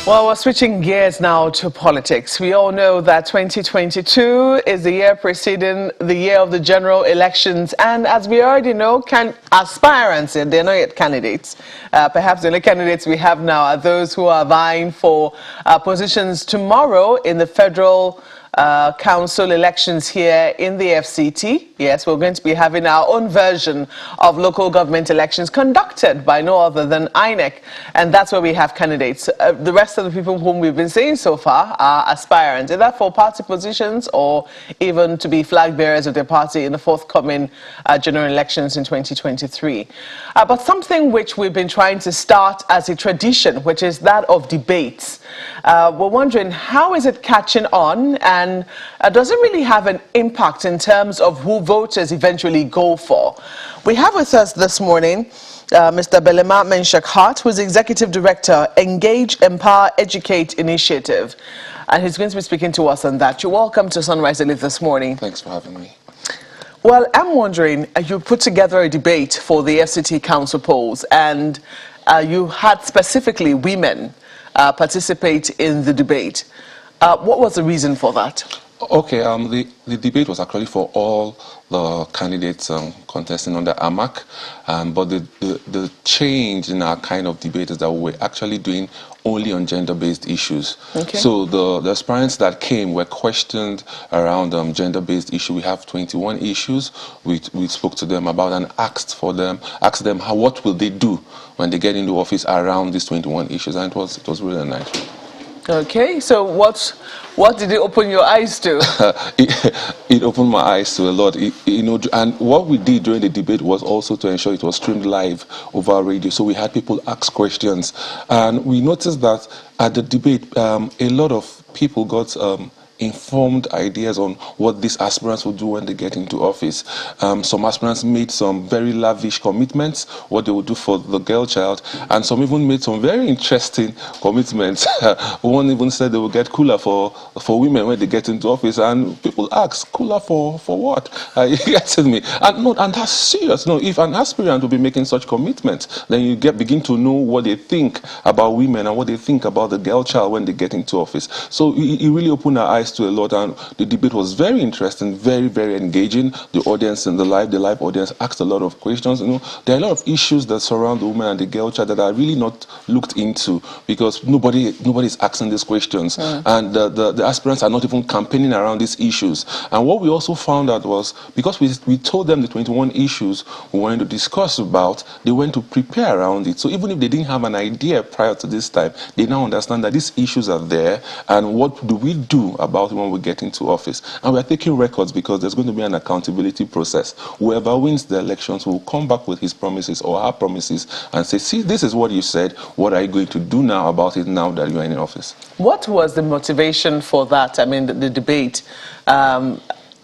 Well, we're switching gears now to politics. We all know that 2022 is the year preceding the year of the general elections. And as we already know, aspirants, they're not yet candidates. Perhaps the only candidates we have now are those who are vying for positions tomorrow in the federal council elections here in the FCT. Yes, we're going to be having our own version of local government elections conducted by no other than INEC, and that's where we have candidates. The rest of the people whom we've been seeing so far are aspirants, either for party positions or even to be flag bearers of their party in the forthcoming general elections in 2023. But something which we've been trying to start as a tradition, which is that of debates. We're wondering, how is it catching on, and does it really have an impact in terms of who voters eventually go for? We have with us this morning Mr. Belema, who is Executive Director, Engage, Empower, Educate Initiative. And he's going to be speaking to us on that. You're welcome to Sunrise Elite this morning. Thanks for having me. Well, I'm wondering, you put together a debate for the FCT Council polls, and you had specifically women participate in the debate. What was the reason for that? Okay, the debate was actually for all the candidates contesting under AMAC, but the change in our kind of debate is that we're actually doing only on gender-based issues. Okay. So the aspirants that came were questioned around gender-based issues. We have 21 issues. We spoke to them about and asked them what will they do when they get into office around these 21 issues, and it was really nice. Okay, so what did it open your eyes to? It opened my eyes to a lot, and what we did during the debate was also to ensure it was streamed live over radio. So we had people ask questions, and we noticed that at the debate, a lot of people got informed ideas on what these aspirants will do when they get into office. Some aspirants made some very lavish commitments, what they would do for the girl child, and some even made some very interesting commitments. One even said they will get cooler for women when they get into office, and people ask, cooler for what? You getting me? And that's serious. No, if an aspirant will be making such commitments, then you begin to know what they think about women and what they think about the girl child when they get into office. So it really opened our eyes to a lot, and the debate was very interesting, very, very engaging. The audience and the live audience asked a lot of questions. There are a lot of issues that surround the woman and the girl child that are really not looked into because nobody is asking these questions, and the aspirants are not even campaigning around these issues. And what we also found out was, because we told them the 21 issues we wanted to discuss about, they went to prepare around it. So even if they didn't have an idea prior to this time, they now understand that these issues are there, and what do we do about when we get into office. And we're taking records because there's going to be an accountability process. Whoever wins the elections will come back with his promises or her promises and say, see, this is what you said, what are you going to do now about it now that you are in office? What was the motivation for that? I mean, the debate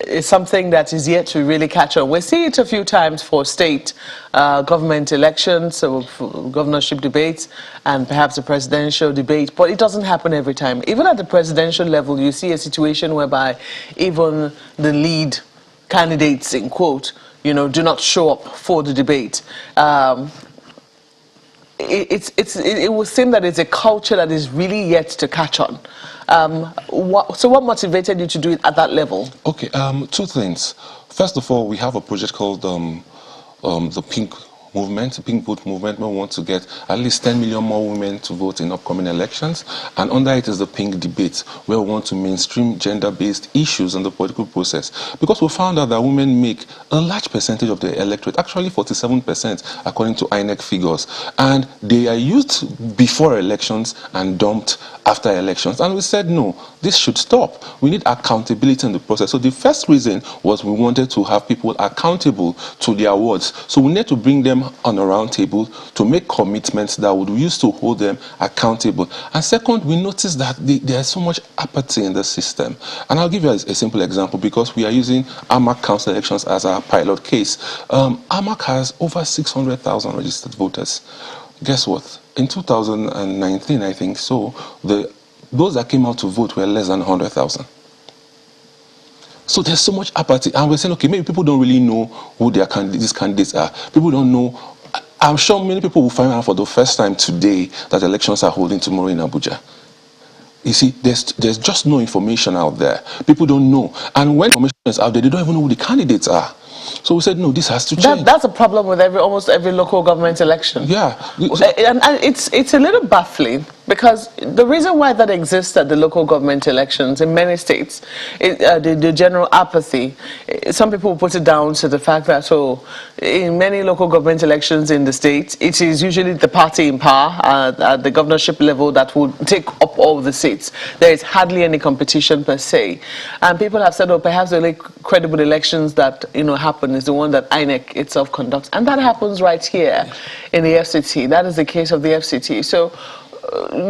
is something that is yet to really catch on. We see it a few times for state government elections, so for governorship debates, and perhaps a presidential debate, but it doesn't happen every time. Even at the presidential level, you see a situation whereby even the lead candidates, in quote, do not show up for the debate. It would seem that it's a culture that is really yet to catch on. So what motivated you to do it at that level? Okay, two things. First of all, we have a project called the Pink Vote Movement. We want to get at least 10 million more women to vote in upcoming elections. And under it is the Pink Debate, where we want to mainstream gender-based issues in the political process. Because we found out that women make a large percentage of the electorate, actually 47% according to INEC figures. And they are used before elections and dumped after elections. And we said, no, this should stop. We need accountability in the process. So the first reason was we wanted to have people accountable to their words. So we need to bring them on a round table to make commitments that would use to hold them accountable. And second, we noticed that there's so much apathy in the system. And I'll give you a simple example, because we are using AMAC council elections as our pilot case. AMAC has over 600,000 registered voters. Guess what? In 2019, I think so, those that came out to vote were less than 100,000. So there's so much apathy, and we're saying, okay, maybe people don't really know who these candidates are. People don't know. I'm sure many people will find out for the first time today that elections are holding tomorrow in Abuja. You see, there's just no information out there. People don't know. And when information is out there, they don't even know who the candidates are. So we said, no, this has to change. That's a problem with almost every local government election. Yeah. And it's a little baffling, because the reason why that exists at the local government elections in many states, the general apathy, some people put it down to the fact that, in many local government elections in the states, it is usually the party in power at the governorship level that will take up all the seats. There is hardly any competition per se. And people have said, perhaps the only credible elections that happen is the one that INEC itself conducts. And that happens right here in the FCT. That is the case of the FCT. So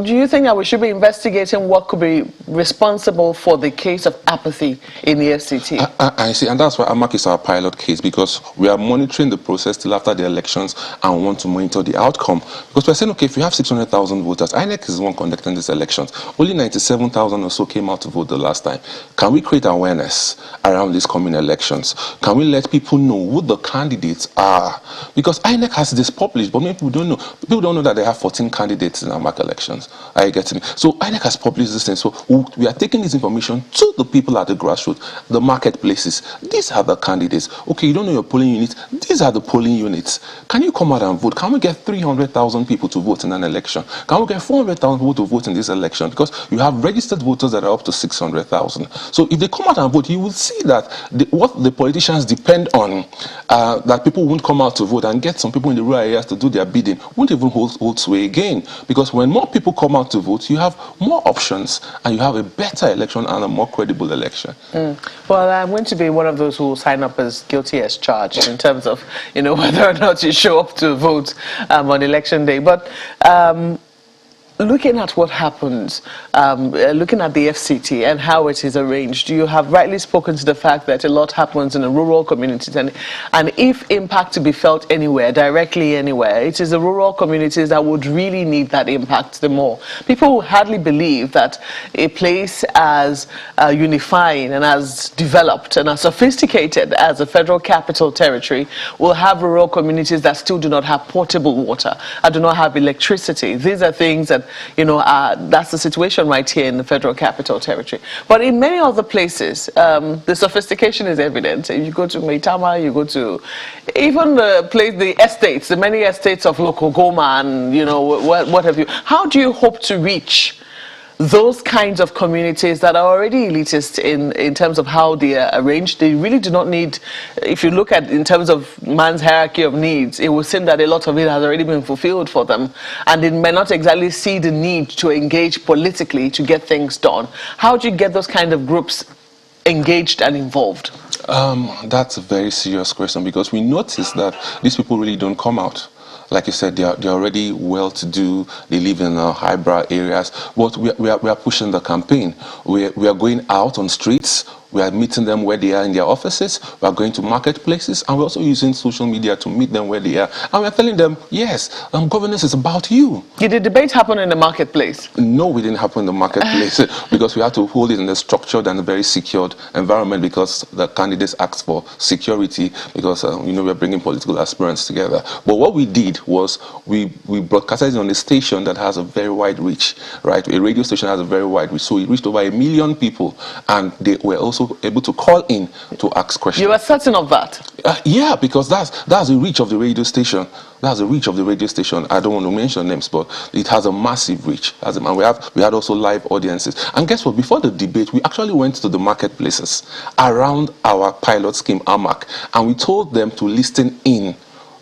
do you think that we should be investigating what could be responsible for the case of apathy in the FCT? I see, and that's why AMAC is our pilot case, because we are monitoring the process till after the elections and want to monitor the outcome. Because we're saying, okay, if you have 600,000 voters, INEC is the one conducting these elections. Only 97,000 or so came out to vote the last time. Can we create awareness around these coming elections? Can we let people know who the candidates are? Because INEC has this published, but many people don't know. People don't know that they have 14 candidates in AMAC elections. Are you getting me? So INEC has published this thing. So we are taking this information to the people at the grassroots, the marketplaces. These are the candidates. Okay, you don't know your polling units. These are the polling units. Can you come out and vote? Can we get 300,000 people to vote in an election? Can we get 400,000 people to vote in this election? Because you have registered voters that are up to 600,000. So if they come out and vote, you will see that what the politicians depend on, that people won't come out to vote and get some people in the rural areas to do their bidding, won't even hold sway again. Because when more people come out to vote, you have more options and you have a better election and a more credible election. Well, I'm going to be one of those who will sign up as guilty as charged in terms of, whether or not you show up to vote on election day. But looking at what happens, looking at the FCT and how it is arranged, you have rightly spoken to the fact that a lot happens in the rural communities, and if impact to be felt anywhere, directly anywhere, it is the rural communities that would really need that impact the more. People hardly believe that a place as unifying and as developed and as sophisticated as the Federal Capital Territory will have rural communities that still do not have potable water, and do not have electricity. These are things that that's the situation right here in the Federal Capital Territory. But in many other places, the sophistication is evident. If you go to Maitama, you go to even the estates, the many estates of Local Goma, and what have you. How do you hope to reach those kinds of communities that are already elitist in terms of how they are arranged? They really do not need, if you look at in terms of man's hierarchy of needs, it would seem that a lot of it has already been fulfilled for them, and they may not exactly see the need to engage politically to get things done. How do you get those kind of groups engaged and involved? That's a very serious question, because we notice that these people really don't come out. Like you said, they're already well-to-do. They live in highbrow areas. But we are pushing the campaign. We are going out on streets. We are meeting them where they are in their offices. We are going to marketplaces, and we're also using social media to meet them where they are. And we're telling them, yes, governance is about you. Did the debate happen in the marketplace? No, we didn't happen in the marketplace because we had to hold it in a structured and very secured environment, because the candidates asked for security, because we're bringing political aspirants together. But what we did was we broadcasted on a station that has a very wide reach, right? A radio station has a very wide reach. So it reached over 1 million people, and they were also able to call in to ask questions. You were certain of that? Yeah, because that's the reach of the radio station. That's the reach of the radio station. I don't want to mention names, but it has a massive reach. And we had also live audiences. And guess what? Before the debate, we actually went to the marketplaces around our pilot scheme, AMAC, and we told them to listen in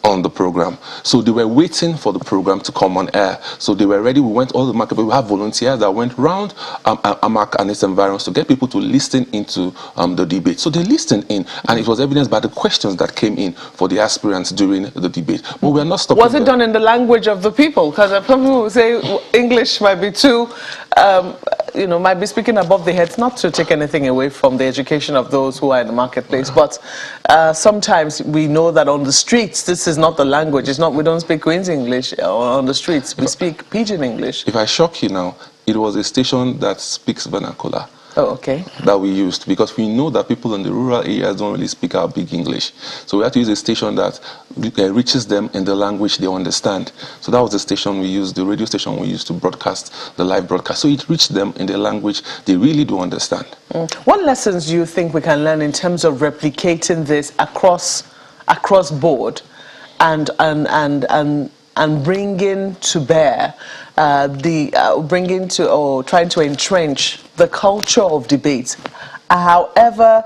on the program. So they were waiting for the program to come on air. So they were ready. We went all the market. We have volunteers that went round AMAC and its environs to get people to listen into the debate. So they listened in, and it was evidenced by the questions that came in for the aspirants during the debate. But we are not stopping. Was it done in the language of the people? Because some people say English might be too, might be speaking above their heads, not to take anything away from the education of those who are in the marketplace. But sometimes we know that on the streets, this is not the language. It's not. We don't speak Queen's English on the streets. We speak Pidgin English. If I shock you now, it was a station that speaks vernacular. Oh, okay. That we used, because we know that people in the rural areas don't really speak our big English. So we had to use a station that reaches them in the language they understand. So that was the station we used, the radio station we used to broadcast the live broadcast. So it reached them in the language they really do understand. What lessons do you think we can learn in terms of replicating this across board and bringing to bear trying to entrench the culture of debate, however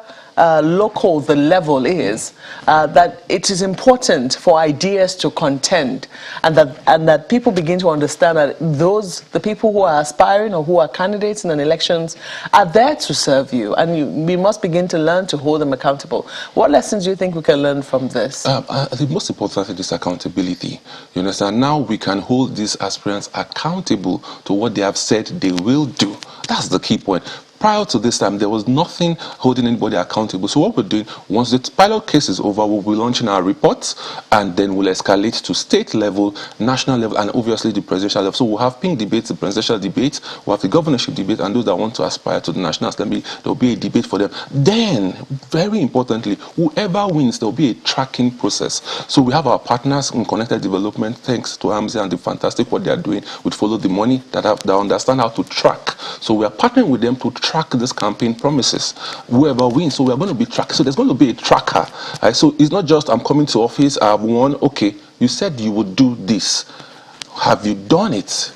local the level is, that it is important for ideas to contend, and that people begin to understand that the people who are aspiring or who are candidates in an elections are there to serve you, and we must begin to learn to hold them accountable. What lessons do you think we can learn from this? The most important thing is accountability. You understand? Now we can hold these aspirants accountable to what they have said they will do. That's the key point. Prior to this time, there was nothing holding anybody accountable. So what we're doing, once the pilot case is over, we'll be launching our reports, and then we'll escalate to state level, national level, and obviously the presidential level. So we'll have pink debates, the presidential debates, we'll have the governorship debate, and those that want to aspire to the national assembly, there'll be a debate for them. Then, very importantly, whoever wins, there'll be a tracking process. So we have our partners in Connected Development, thanks to Amzi and the fantastic what they are doing with Follow the Money, that understand how to track. So we are partnering with them to track this campaign promises. Whoever wins, so we are going to be tracked. So there's going to be a tracker. So it's not just I'm coming to office, I've won. Okay, you said you would do this. Have you done it?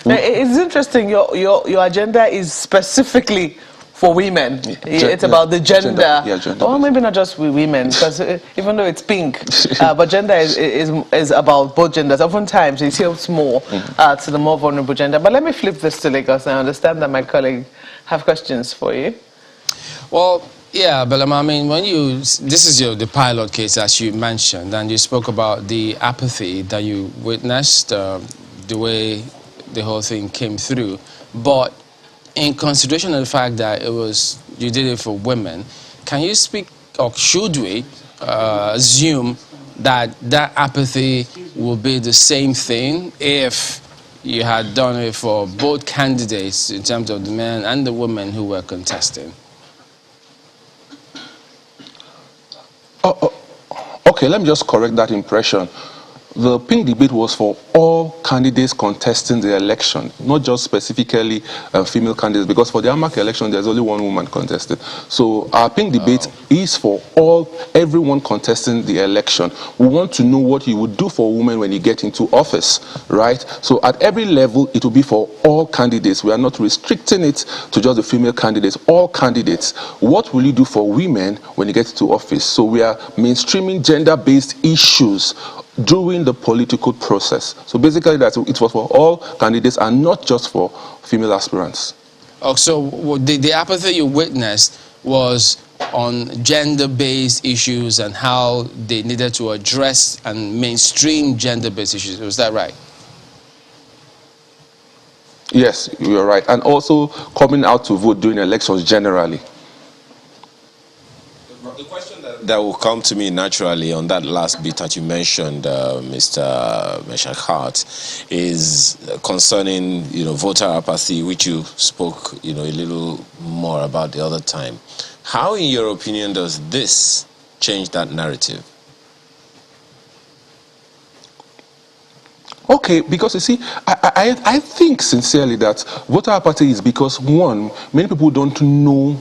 It's interesting. Your agenda is specifically for women. It's about the gender. Gender. Or maybe not just with women, because even though it's pink, but gender is about both genders. Oftentimes it tilts more to the more vulnerable gender. But let me flip this to Lagos. I understand that my colleague have questions for you. Well, yeah, Belema, I mean, this is the pilot case, as you mentioned, and you spoke about the apathy that you witnessed, the way the whole thing came through. But in consideration of the fact that you did it for women, can you speak, or should we assume that apathy will be the same thing if you had done it for both candidates in terms of the men and the women who were contesting? Okay, let me just correct that impression. The pink debate was for all candidates contesting the election, not just specifically female candidates, because for the AMAC election, there's only one woman contesting. So our pink debate is for everyone contesting the election. We want to know what you would do for women when you get into office, right? So at every level, it will be for all candidates. We are not restricting it to just the female candidates, all candidates. What will you do for women when you get into office? So we are mainstreaming gender-based issues during the political process. So basically, it was for all candidates and not just for female aspirants. Oh, so the apathy you witnessed was on gender-based issues and how they needed to address and mainstream gender-based issues. Was that right? Yes, you're right. And also coming out to vote during elections generally. The question that will come to me naturally on that last bit that you mentioned, Mr. Meshach Hart, is concerning voter apathy, which you spoke a little more about the other time. How, in your opinion, does this change that narrative? Okay, because you see, I think sincerely that voter apathy is because, one, many people don't know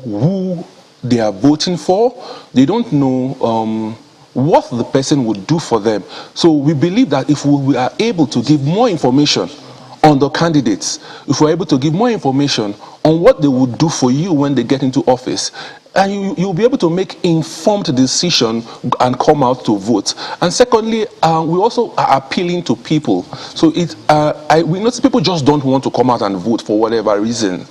who they are voting for. They don't know what the person would do for them. So we believe that if we are able to give more information on the candidates, if we're able to give more information on what they would do for you when they get into office, and you'll be able to make informed decision and come out to vote. And secondly, we also are appealing to people. So we notice people just don't want to come out and vote for whatever reason.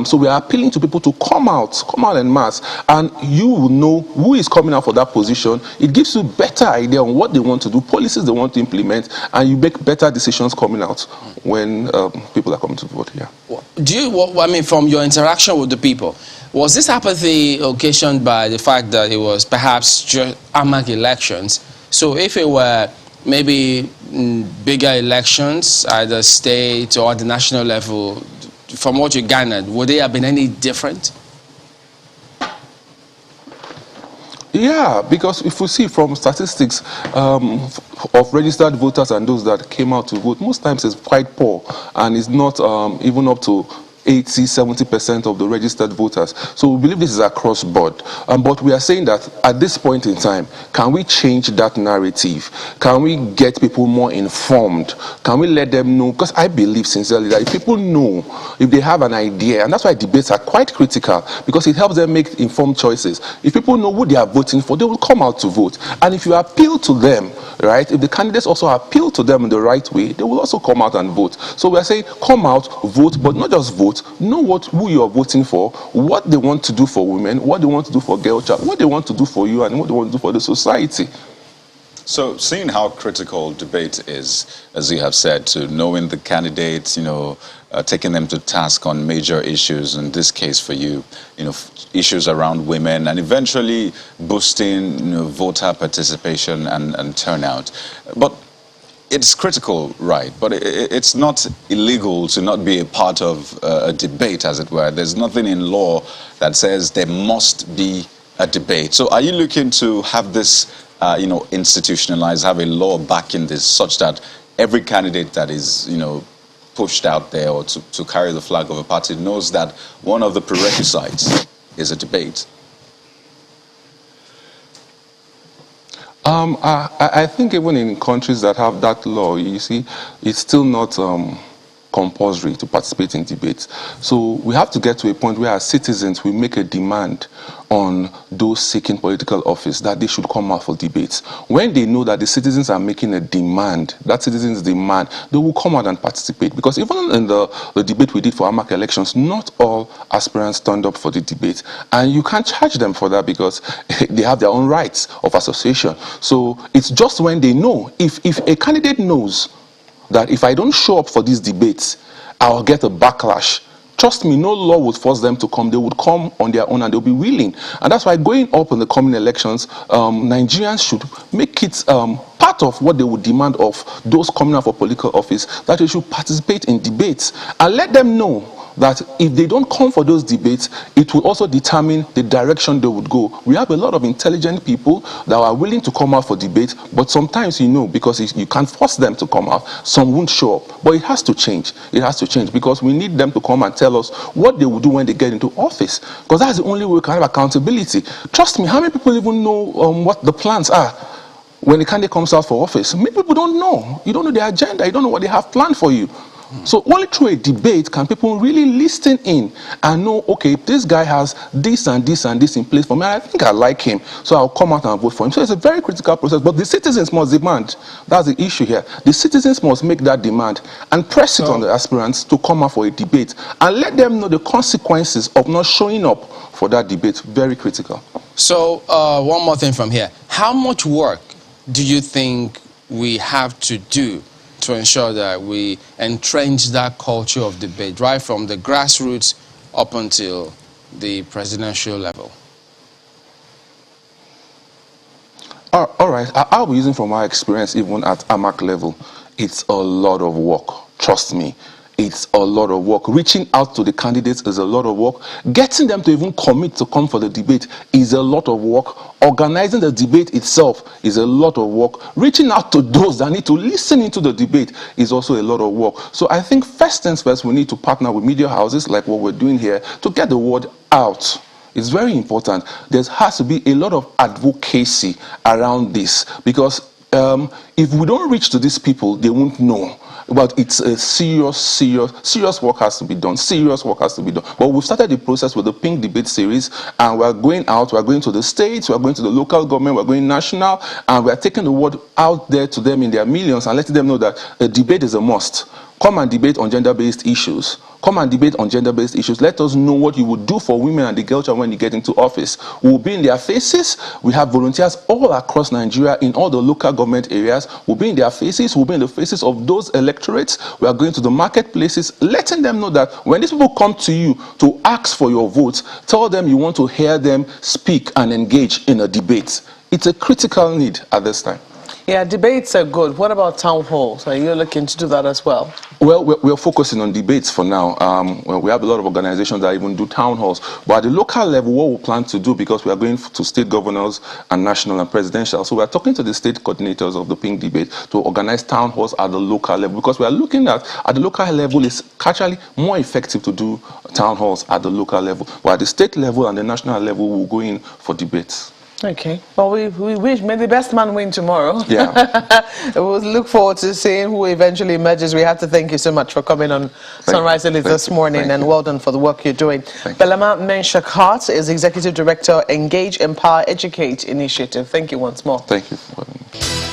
So we are appealing to people to come out en masse, and you will know who is coming out for that position. It gives you better idea on what they want to do, policies they want to implement, and you make better decisions coming out when people are coming to vote. Yeah. I mean, from your interaction with the people, was this apathy occasioned by the fact that it was perhaps just AMAC elections? So if it were maybe bigger elections, either state or at the national level, from what you garnered, would they have been any different? Yeah, because if we see from statistics of registered voters and those that came out to vote, most times it's quite poor and it's not even up to 80–70% of the registered voters. So we believe this is across board. But we are saying that at this point in time, can we change that narrative? Can we get people more informed? Can we let them know? Because I believe sincerely that if people know, if they have an idea, and that's why debates are quite critical, because it helps them make informed choices. If people know who they are voting for, they will come out to vote. And if you appeal to them, right, if the candidates also appeal to them in the right way, they will also come out and vote. So we are saying, come out, vote, but not just vote. Know who you are voting for, what they want to do for women, what they want to do for girl child, what they want to do for you, and what they want to do for the society. So, seeing how critical debate is, as you have said, to knowing the candidates, taking them to task on major issues, in this case for you, issues around women, and eventually boosting, voter participation and turnout. But it's critical, right? But it's not illegal to not be a part of a debate, as it were. There's nothing in law that says there must be a debate. So are you looking to have this, institutionalized, have a law backing this, such that every candidate that is, pushed out there or to carry the flag of a party knows that one of the prerequisites is a debate? I think even in countries that have that law, you see, it's still not compulsory to participate in debates. So we have to get to a point where as citizens we make a demand on those seeking political office that they should come out for debates. When they know that the citizens are making a demand, that citizens demand, they will come out and participate. Because even in the debate we did for AMAC elections, not all aspirants turned up for the debate. And you can't charge them for that because they have their own rights of association. So it's just when they know, if a candidate knows that if I don't show up for these debates, I'll get a backlash. Trust me, no law would force them to come. They would come on their own and they'll be willing. And that's why going up in the coming elections, Nigerians should make it part of what they would demand of those coming out for political office, that they should participate in debates and let them know that if they don't come for those debates, it will also determine the direction they would go. We have a lot of intelligent people that are willing to come out for debate, but sometimes, because you can't force them to come out, some won't show up. But it has to change. It has to change because we need them to come and tell us what they will do when they get into office, because that's the only way we can have accountability. Trust me, how many people even know what the plans are when the candidate comes out for office? Many people don't know. You don't know their agenda. You don't know what they have planned for you. So only through a debate can people really listen in and know, okay, this guy has this and this and this in place for me. I think I like him, so I'll come out and vote for him. So it's a very critical process, but the citizens must demand. That's the issue here. The citizens must make that demand and press it on the aspirants to come out for a debate and let them know the consequences of not showing up for that debate. Very critical. So one more thing from here. How much work do you think we have to do to ensure that we entrench that culture of debate, right from the grassroots up until the presidential level? All right, I'll be using from our experience even at AMAC level. It's a lot of work, trust me. It's a lot of work. Reaching out to the candidates is a lot of work. Getting them to even commit to come for the debate is a lot of work. Organizing the debate itself is a lot of work. Reaching out to those that need to listen into the debate is also a lot of work. So I think first things first, we need to partner with media houses like what we're doing here to get the word out. It's very important. There has to be a lot of advocacy around this because if we don't reach to these people, they won't know. But it's a serious work has to be done. Serious work has to be done. But we've started the process with the Pink Debate Series, and we're going out, we're going to the states, we're going to the local government, we're going national, and we're taking the word out there to them in their millions and letting them know that a debate is a must. Come and debate on gender-based issues. Come and debate on gender-based issues. Let us know what you would do for women and the girl child when you get into office. We will be in their faces. We have volunteers all across Nigeria in all the local government areas. We'll be in their faces. We'll be in the faces of those electorates. We are going to the marketplaces, letting them know that when these people come to you to ask for your votes, tell them you want to hear them speak and engage in a debate. It's a critical need at this time. Yeah, debates are good. What about town halls? Are you looking to do that as well? Well, we're focusing on debates for now. Well, we have a lot of organizations that even do town halls. But at the local level, what we plan to do, because we are going to state governors and national and presidential, so we're talking to the state coordinators of the Pink Debate to organize town halls at the local level, because we are looking at the local level, it's actually more effective to do town halls at the local level. But at the state level and the national level, we'll go in for debates. Okay. Well, we wish, may the best man win tomorrow. Yeah. We'll look forward to seeing who eventually emerges. We have to thank you so much for coming on Sunrise Elite this morning, and well done for the work you're doing. Belema Menshak-Hart is Executive Director, Engage, Empower, Educate Initiative. Thank you once more. Thank you for having me.